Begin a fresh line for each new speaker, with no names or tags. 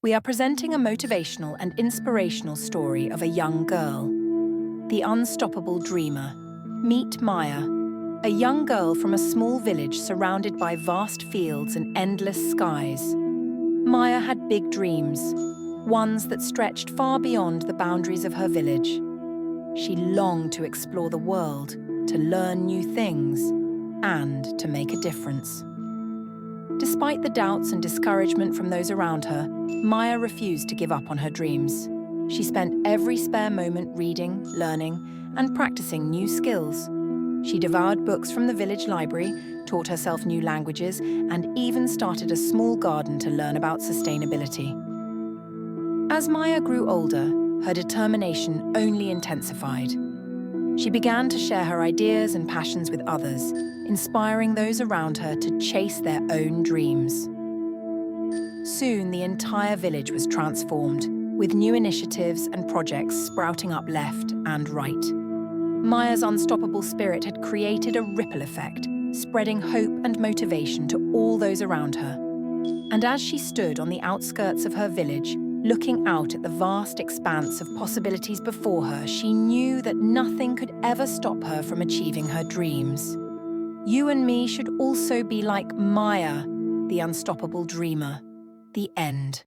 We are presenting a motivational and inspirational story of a young girl, the unstoppable dreamer. Meet Maya, a young girl from a small village surrounded by vast fields and endless skies. Maya had big dreams, ones that stretched far beyond the boundaries of her village. She longed to explore the world, to learn new things, and to make a difference. Despite the doubts and discouragement from those around her, Maya refused to give up on her dreams. She spent every spare moment reading, learning, and practicing new skills. She devoured books from the village library, taught herself new languages, and even started a small garden to learn about sustainability. As Maya grew older, her determination only intensified. She began to share her ideas and passions with others, inspiring those around her to chase their own dreams. Soon, the entire village was transformed, with new initiatives and projects sprouting up left and right. Maya's unstoppable spirit had created a ripple effect, spreading hope and motivation to all those around her. And as she stood on the outskirts of her village, looking out at the vast expanse of possibilities before her, she knew that nothing could ever stop her from achieving her dreams. You and me should also be like Maya, the unstoppable dreamer. The end.